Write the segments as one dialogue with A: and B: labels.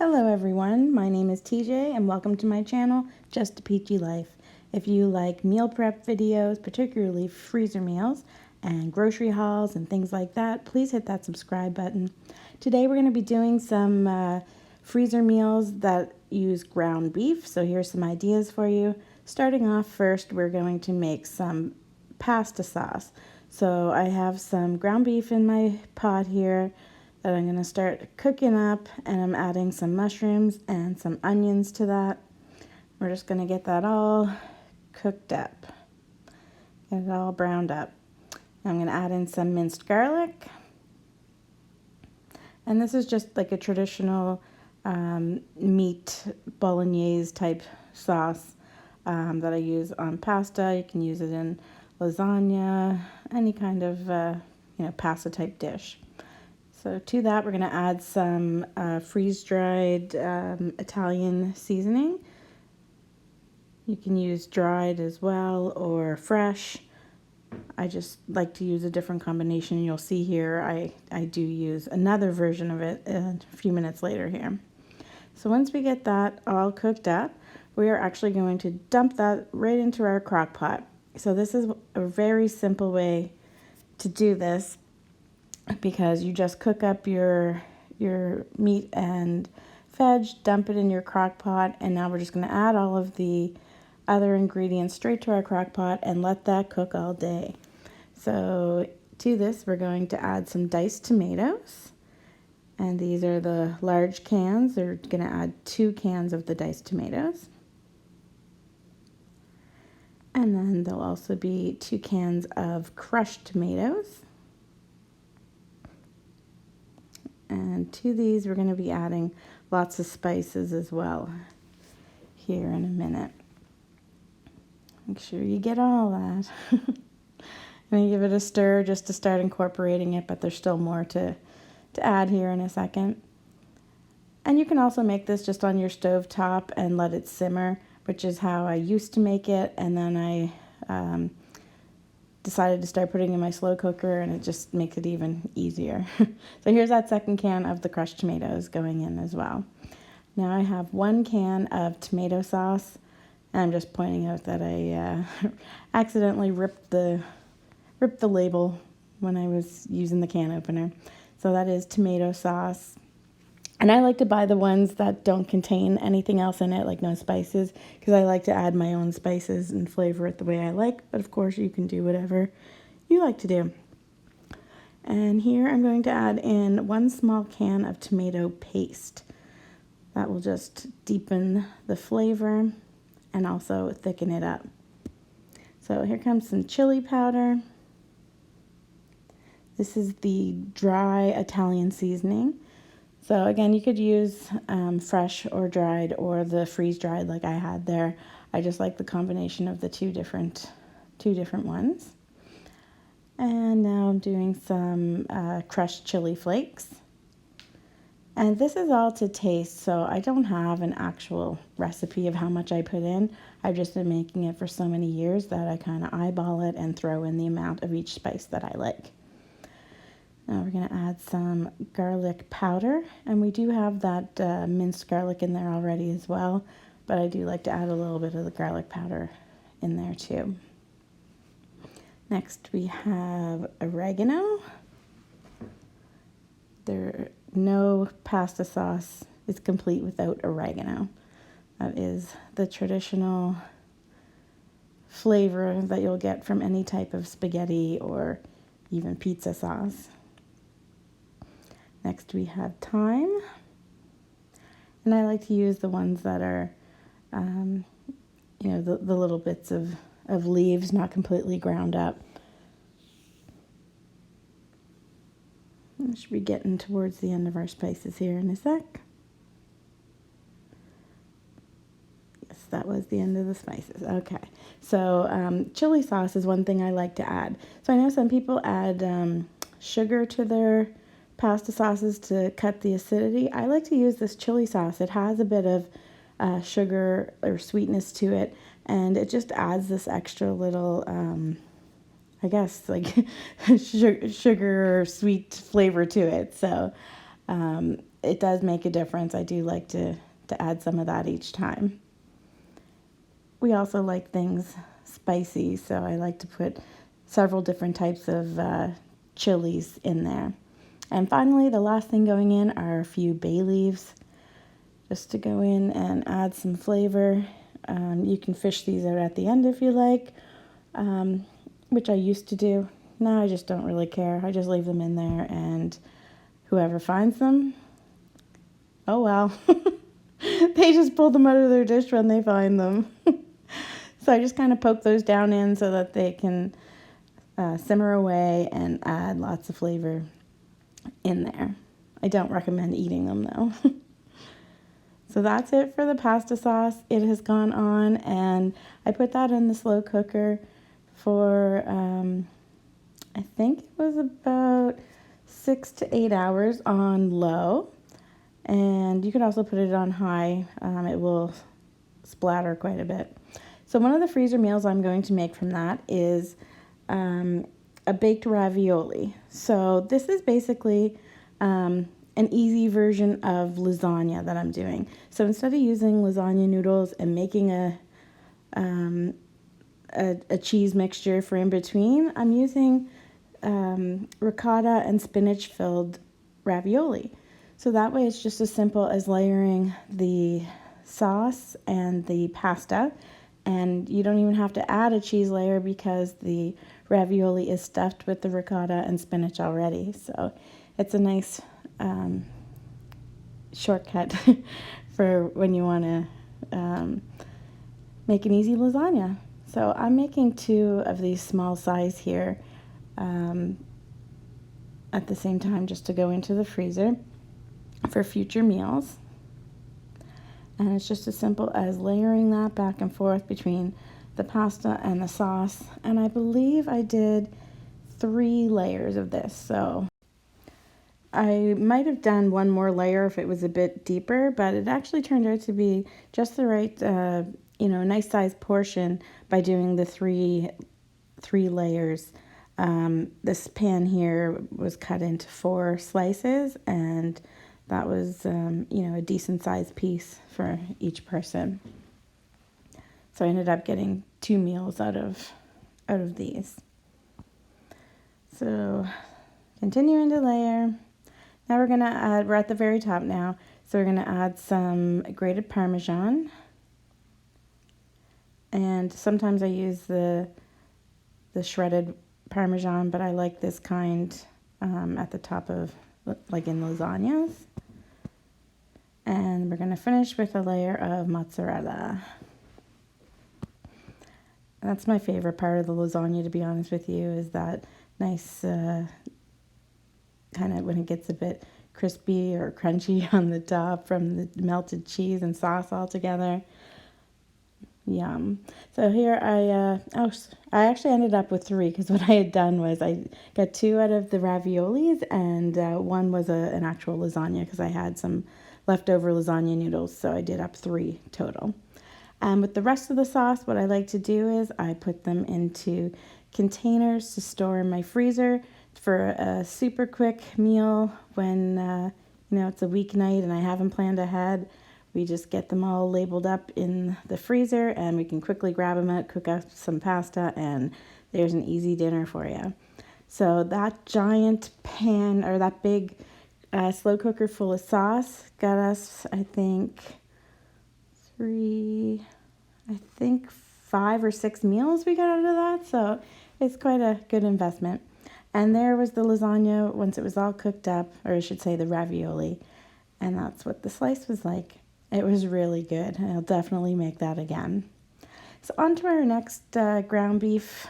A: Hello everyone, my name is TJ and welcome to my channel, Just a Peachy Life. If you like meal prep videos, particularly freezer meals and grocery hauls and things like that, please hit that subscribe button. Today we're going to be doing some freezer meals that use ground beef, so here's some ideas for you. Starting off first, we're going to make some pasta sauce. So I have some ground beef in my pot here that I'm going to start cooking up, and I'm adding some mushrooms and some onions to that. We're just going to get that all cooked up, get it all browned up. I'm going to add in some minced garlic, and this is just like a traditional meat bolognese type sauce that I use on pasta. You can use it in lasagna, any kind of pasta type dish. So to that, we're going to add some freeze-dried Italian seasoning. You can use dried as well or fresh. I just like to use a different combination. You'll see here I do use another version of it a few minutes later here. So once we get that all cooked up, we are actually going to dump that right into our crock pot. So this is a very simple way to do this, because you just cook up your meat and veg, dump it in your crock pot, and now we're just going to add all of the other ingredients straight to our crock pot and let that cook all day. So to this, we're going to add some diced tomatoes, and these are the large cans. They're going to add 2 cans of the diced tomatoes, and then there'll also be 2 cans of crushed tomatoes. And to these, we're going to be adding lots of spices as well here in a minute. Make sure you get all that. I'm going to give it a stir just to start incorporating it, but there's still more to add here in a second. And you can also make this just on your stove top and let it simmer, which is how I used to make it. And then I decided to start putting in my slow cooker, and it just makes it even easier. So here's that second can of the crushed tomatoes going in as well. Now I have 1 can of tomato sauce, and I'm just pointing out that I accidentally ripped the label when I was using the can opener. So that is tomato sauce. And I like to buy the ones that don't contain anything else in it, like no spices, because I like to add my own spices and flavor it the way I like. But of course, you can do whatever you like to do. And here I'm going to add in 1 small can of tomato paste. That will just deepen the flavor and also thicken it up. So here comes some chili powder. This is the dry Italian seasoning. So again, you could use fresh or dried or the freeze-dried like I had there. I just like the combination of the two different ones. And now I'm doing some crushed chili flakes. And this is all to taste, so I don't have an actual recipe of how much I put in. I've just been making it for so many years that I kind of eyeball it and throw in the amount of each spice that I like. Now we're going to add some garlic powder, and we do have that minced garlic in there already as well, but I do like to add a little bit of the garlic powder in there too. Next we have oregano. No pasta sauce is complete without oregano. That is the traditional flavor that you'll get from any type of spaghetti or even pizza sauce. Next we have thyme, and I like to use the ones that are, the little bits of leaves, not completely ground up. I should be getting towards the end of our spices here in a sec. Yes, that was the end of the spices. Okay, so chili sauce is one thing I like to add. So I know some people add sugar to their pasta sauces to cut the acidity. I like to use this chili sauce. It has a bit of sugar or sweetness to it, and it just adds this extra little I guess like sugar or sweet flavor to it. So it does make a difference. I do like to add some of that each time. We also like things spicy, so I like to put several different types of chilies in there. And finally, the last thing going in are a few bay leaves, just to go in and add some flavor. You can fish these out at the end if you like, which I used to do. Now I just don't really care. I just leave them in there, and whoever finds them, oh well. They just pull them out of their dish when they find them. So I just kind of poke those down in so that they can simmer away and add lots of flavor in there. I don't recommend eating them though. So that's it for the pasta sauce. It has gone on, and I put that in the slow cooker for I think it was about 6 to 8 hours on low. And you could also put it on high. It will splatter quite a bit. So one of the freezer meals I'm going to make from that is a baked ravioli. So this is basically an easy version of lasagna that I'm doing. So instead of using lasagna noodles and making a cheese mixture for in between, I'm using ricotta and spinach filled ravioli. So that way it's just as simple as layering the sauce and the pasta, and you don't even have to add a cheese layer because the ravioli is stuffed with the ricotta and spinach already. So it's a nice shortcut for when you want to make an easy lasagna. So I'm making 2 of these small size here at the same time, just to go into the freezer for future meals. And it's just as simple as layering that back and forth between the pasta and the sauce. And I believe I did 3 layers of this. So I might have done one more layer if it was a bit deeper, but it actually turned out to be just the right, nice size portion by doing the three layers. This pan here was cut into 4 slices, and that was, a decent sized piece for each person. So I ended up getting 2 meals out of these. So continuing to layer. Now we're gonna add, we're at the very top now, so we're gonna add some grated Parmesan. And sometimes I use the shredded Parmesan, but I like this kind at the top of, like in lasagnas. And we're going to finish with a layer of mozzarella. That's my favorite part of the lasagna, to be honest with you, is that nice kind of when it gets a bit crispy or crunchy on the top from the melted cheese and sauce all together. Yum. So here I actually ended up with 3, because what I had done was I got 2 out of the raviolis, and one was an actual lasagna because I had some leftover lasagna noodles, so I did up 3 total. And with the rest of the sauce, what I like to do is I put them into containers to store in my freezer for a super quick meal when it's a weeknight and I haven't planned ahead. We just get them all labeled up in the freezer, and we can quickly grab them out, cook up some pasta, and there's an easy dinner for you. So that giant pan, or that big slow cooker full of sauce, got us, I think 5 or 6 meals we got out of that. So it's quite a good investment. And there was the lasagna once it was all cooked up, or I should say the ravioli. And that's what the slice was like. It was really good. I'll definitely make that again. So on to our next ground beef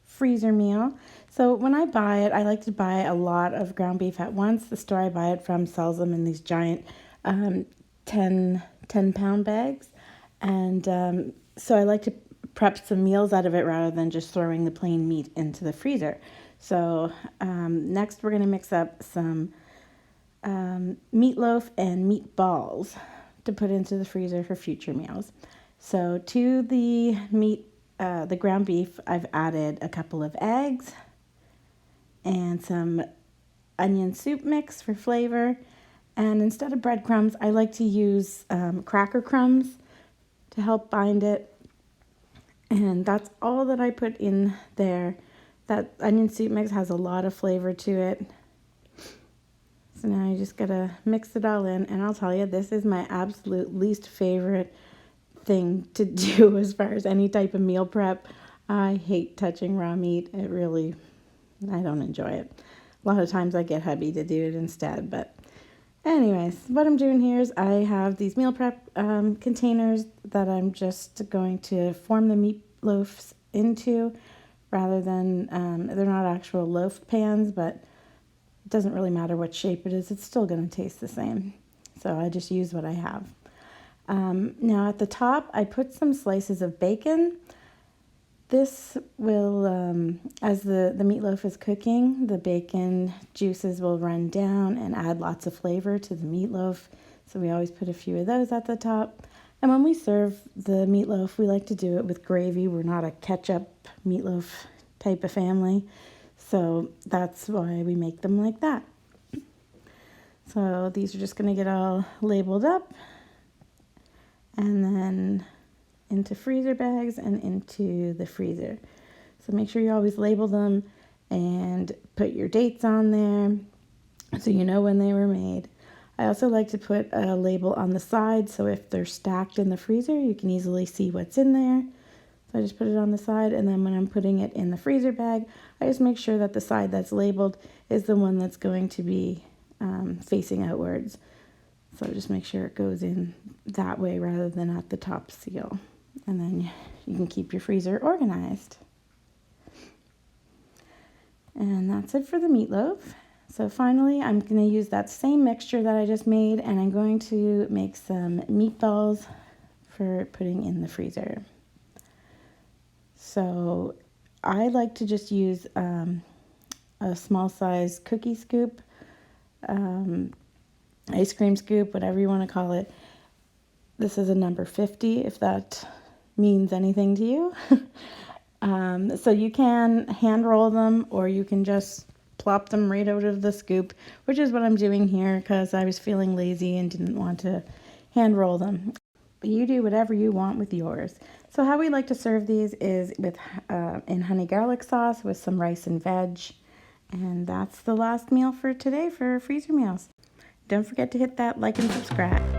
A: freezer meal. So when I buy it, I like to buy a lot of ground beef at once. The store I buy it from sells them in these giant 10-pound bags. And so I like to prep some meals out of it rather than just throwing the plain meat into the freezer. So next we're going to mix up some meatloaf and meatballs to put into the freezer for future meals. So to the the ground beef, I've added a couple of eggs and some onion soup mix for flavor, And instead of breadcrumbs, I like to use cracker crumbs to help bind it. And that's all that I put in there. That onion soup mix has a lot of flavor to it. So now you just gotta mix it all in, and I'll tell you, this is my absolute least favorite thing to do as far as any type of meal prep. I hate touching raw meat. I don't enjoy it. A lot of times I get hubby to do it instead, but anyways, what I'm doing here is I have these meal prep containers that I'm just going to form the meatloafs into, rather than, they're not actual loaf pans, but it doesn't really matter what shape it is, it's still going to taste the same. So I just use what I have. Now at the top, I put some slices of bacon. This will, as the meatloaf is cooking, the bacon juices will run down and add lots of flavor to the meatloaf. So we always put a few of those at the top. And when we serve the meatloaf, we like to do it with gravy. We're not a ketchup meatloaf type of family. So that's why we make them like that. So these are just going to get all labeled up and then into freezer bags and into the freezer. So make sure you always label them and put your dates on there so you know when they were made. I also like to put a label on the side, so if they're stacked in the freezer, you can easily see what's in there. So I just put it on the side, and then when I'm putting it in the freezer bag, I just make sure that the side that's labeled is the one that's going to be facing outwards. So just make sure it goes in that way rather than at the top seal. And then you can keep your freezer organized. And that's it for the meatloaf. So finally, I'm going to use that same mixture that I just made, and I'm going to make some meatballs for putting in the freezer. So I like to just use a small size cookie scoop, ice cream scoop, whatever you want to call it. This is a number 50, if that means anything to you. So you can hand roll them, or you can just plop them right out of the scoop, which is what I'm doing here because I was feeling lazy and didn't want to hand roll them. But you do whatever you want with yours. So how we like to serve these is with in honey garlic sauce with some rice and veg. And that's the last meal for today for freezer meals. Don't forget to hit that like and subscribe.